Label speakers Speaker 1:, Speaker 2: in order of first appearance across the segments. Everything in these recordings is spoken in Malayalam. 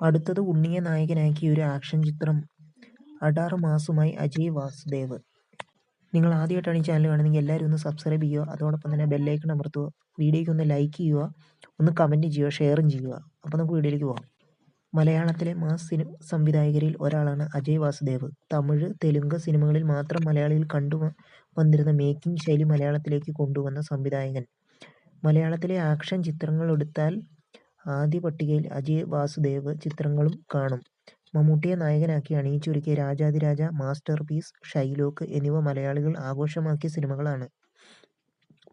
Speaker 1: അടുത്തത് ഉണ്ണിയെ നായകനാക്കിയ ഒരു ആക്ഷൻ ചിത്രം അഡാറ് മാസുമായി അജയ് വാസുദേവ്. നിങ്ങൾ ആദ്യമായിട്ടാണ് ഈ ചാനൽ കാണുന്നതെങ്കിൽ എല്ലാവരും ഒന്ന് സബ്സ്ക്രൈബ് ചെയ്യുക. അതോടൊപ്പം തന്നെ ബെല്ലൈക്കൺ അമർത്തുക. വീഡിയോയ്ക്ക് ഒന്ന് ലൈക്ക് ചെയ്യുക, ഒന്ന് കമൻറ്റ് ചെയ്യുക, ഷെയറും ചെയ്യുക. അപ്പോൾ നമുക്ക് വീഡിയോയിലേക്ക് പോകാം. മലയാളത്തിലെ മാസ് സംവിധായകരിൽ ഒരാളാണ് അജയ് വാസുദേവ്. തമിഴ്, തെലുങ്ക് സിനിമകളിൽ മാത്രം മലയാളികൾ വന്നിരുന്ന മേക്കിംഗ് ശൈലി മലയാളത്തിലേക്ക് കൊണ്ടുവന്ന സംവിധായകൻ. മലയാളത്തിലെ ആക്ഷൻ ചിത്രങ്ങൾ എടുത്താൽ ആദ്യ പട്ടികയിൽ അജയ് വാസുദേവ് ചിത്രങ്ങളും കാണും. മമ്മൂട്ടിയെ നായകനാക്കി അണിയിച്ചൊരുക്കിയ രാജാധിരാജ, മാസ്റ്റർ പീസ്, ഷൈലോക്ക് എന്നിവ മലയാളികൾ ആഘോഷമാക്കിയ സിനിമകളാണ്.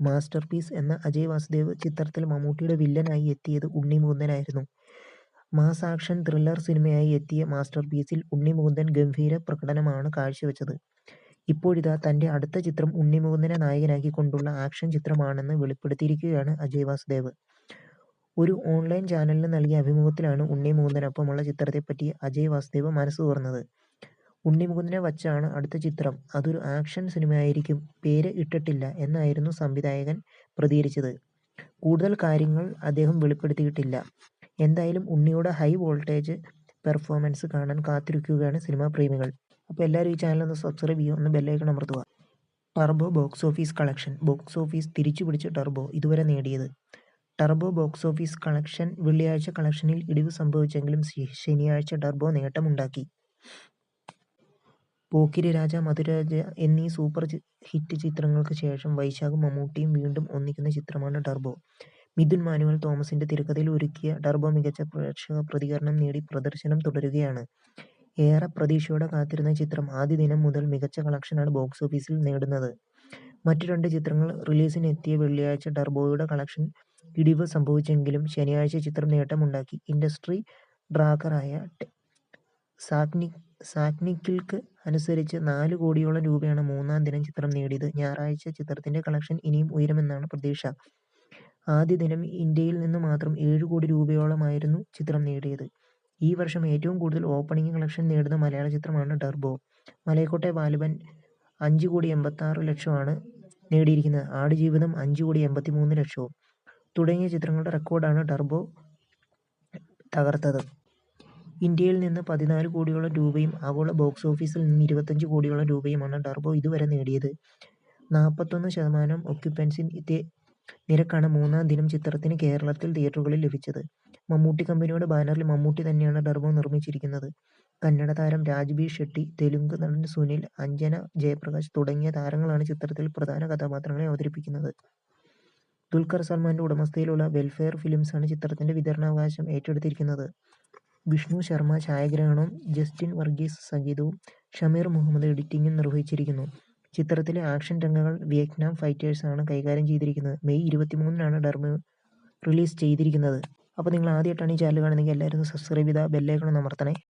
Speaker 1: മാസ്റ്റർ പീസ് എന്ന അജയ് വാസുദേവ് ചിത്രത്തിൽ മമ്മൂട്ടിയുടെ വില്ലനായി എത്തിയത് ഉണ്ണി മുകുന്ദനായിരുന്നു. മാസ് ആക്ഷൻ ത്രില്ലർ സിനിമയായി എത്തിയ മാസ്റ്റർ പീസിൽ ഉണ്ണി മുകുന്ദൻ ഗംഭീര പ്രകടനമാണ് കാഴ്ചവെച്ചത്. ഇപ്പോഴിതാ തൻ്റെ അടുത്ത ചിത്രം ഉണ്ണി മുകുന്ദനെ നായകനാക്കിക്കൊണ്ടുള്ള ആക്ഷൻ ചിത്രമാണെന്ന് വെളിപ്പെടുത്തിയിരിക്കുകയാണ് അജയ് വാസുദേവ്. ഒരു ഓൺലൈൻ ചാനലിന് നൽകിയ അഭിമുഖത്തിലാണ് ഉണ്ണി മുകുന്ദനൊപ്പമുള്ള ചിത്രത്തെപ്പറ്റി അജയ് വാസുദേവ് മനസ്സ് തുറന്നത്. ഉണ്ണി മുകുന്ദനെ വച്ചാണ് അടുത്ത ചിത്രം, അതൊരു ആക്ഷൻ സിനിമയായിരിക്കും, പേര് ഇട്ടിട്ടില്ല എന്നായിരുന്നു സംവിധായകൻ പ്രതികരിച്ചത്. കൂടുതൽ കാര്യങ്ങൾ അദ്ദേഹം വെളിപ്പെടുത്തിയിട്ടില്ല. എന്തായാലും ഉണ്ണിയുടെ ഹൈ വോൾട്ടേജ് പെർഫോമൻസ് കാണാൻ കാത്തിരിക്കുകയാണ് സിനിമാ പ്രേമികൾ. അപ്പോൾ എല്ലാവരും ഈ ചാനൽ ഒന്ന് സബ്സ്ക്രൈബ് ചെയ്യുക, ഒന്ന് ബെല്ലൈക്കൺ അമർത്തുക. Turbo box office collection. Box office തിരിച്ചുപിടിച്ച് ടർബോ ഇതുവരെ നേടിയത്. ടർബോ ബോക്സ് ഓഫീസ് കളക്ഷൻ വെള്ളിയാഴ്ച കളക്ഷനിൽ ഇടിവ് സംഭവിച്ചെങ്കിലും ശനിയാഴ്ച ടർബോ നേട്ടമുണ്ടാക്കി. പോക്കിരി രാജ, മധുരാജ എന്നീ സൂപ്പർ ഹിറ്റ് ചിത്രങ്ങൾക്ക് ശേഷം വൈശാഖും മമ്മൂട്ടിയും വീണ്ടും ഒന്നിക്കുന്ന ചിത്രമാണ് ടർബോ. മിഥുൻ മാനുവൽ തോമസിന്റെ തിരക്കഥയിൽ ഒരുക്കിയ ടർബോ മികച്ച പ്രേക്ഷക പ്രതികരണം നേടി പ്രദർശനം തുടരുകയാണ്. ഏറെ പ്രതീക്ഷയോടെ കാത്തിരുന്ന ചിത്രം ആദ്യ ദിനം മുതൽ മികച്ച കളക്ഷനാണ് ബോക്സ് ഓഫീസിൽ നേടുന്നത്. മറ്റു രണ്ട് ചിത്രങ്ങൾ റിലീസിനെത്തിയ വെള്ളിയാഴ്ച ടർബോയുടെ കളക്ഷൻ ഇടിവ് സംഭവിച്ചെങ്കിലും ശനിയാഴ്ച ചിത്രം നേട്ടമുണ്ടാക്കി. ഇൻഡസ്ട്രി ട്രാക്കറായ സാഗ്നിക്കിൾക്ക് അനുസരിച്ച് 4 കോടിയോളം രൂപയാണ് മൂന്നാം ദിനം ചിത്രം നേടിയത്. ഞായറാഴ്ച ചിത്രത്തിന്റെ കളക്ഷൻ ഇനിയും ഉയരുമെന്നാണ് പ്രതീക്ഷ. ആദ്യ ദിനം ഇന്ത്യയിൽ നിന്ന് മാത്രം 7 കോടി രൂപയോളമായിരുന്നു ചിത്രം നേടിയത്. ഈ വർഷം ഏറ്റവും കൂടുതൽ ഓപ്പണിംഗ് കളക്ഷൻ നേടുന്ന മലയാള ചിത്രമാണ് ടർബോ. മലൈക്കോട്ടെ വാലിബൻ 5,86,00,000 നേടിയിരിക്കുന്നത്. ആടുജീവിതം 5,83,00,000 തുടങ്ങിയ ചിത്രങ്ങളുടെ റെക്കോർഡാണ് ടർബോ തകർത്തത്. ഇന്ത്യയിൽ നിന്ന് 14 കോടിയോളം രൂപയും ആഗോള ബോക്സ് ഓഫീസിൽ നിന്ന് 25 കോടിയോളം രൂപയുമാണ് ടർബോ ഇതുവരെ നേടിയത്. 41% ഒക്യുപ്പൻസി നിരക്കാണ് മൂന്നാം ദിനം ചിത്രത്തിന് കേരളത്തിൽ തിയേറ്ററുകളിൽ ലഭിച്ചത്. മമ്മൂട്ടി കമ്പനിയുടെ ബാനറിൽ മമ്മൂട്ടി തന്നെയാണ് ടർബോ നിർമ്മിച്ചിരിക്കുന്നത്. കന്നഡ താരം രാജ്ബി ഷെട്ടി, തെലുങ്ക് നടൻ സുനിൽ, അഞ്ജന ജയപ്രകാശ് തുടങ്ങിയ താരങ്ങളാണ് ചിത്രത്തിൽ പ്രധാന കഥാപാത്രങ്ങളെ അവതരിപ്പിക്കുന്നത്. ദുൽഖർ സൽമാന്റെ ഉടമസ്ഥതയിലുള്ള വെൽഫെയർ ഫിലിംസാണ് ചിത്രത്തിന്റെ വിതരണാവകാശം ഏറ്റെടുത്തിരിക്കുന്നത്. വിഷ്ണു ശർമ്മ ഛായാഗ്രഹണവും ജസ്റ്റിൻ വർഗീസ് സംഗീതവും ഷമീർ മുഹമ്മദ് എഡിറ്റിംഗും നിർവഹിച്ചിരിക്കുന്നു. ചിത്രത്തിലെ ആക്ഷൻ രംഗങ്ങൾ വിയറ്റ്നാം ഫൈറ്റേഴ്സാണ് കൈകാര്യം ചെയ്തിരിക്കുന്നത്. മെയ് 23-നാണ് ടർബോ റിലീസ് ചെയ്തിരിക്കുന്നത്. അപ്പോൾ നിങ്ങൾ ആദ്യമായിട്ടാണ് ഈ ചാനൽ കാണുന്നതെങ്കിൽ എല്ലാവരും സബ്സ്ക്രൈബ് ചെയ്താൽ ബെല്ലൈക്കൺ ഒന്ന് അമർത്തണേ.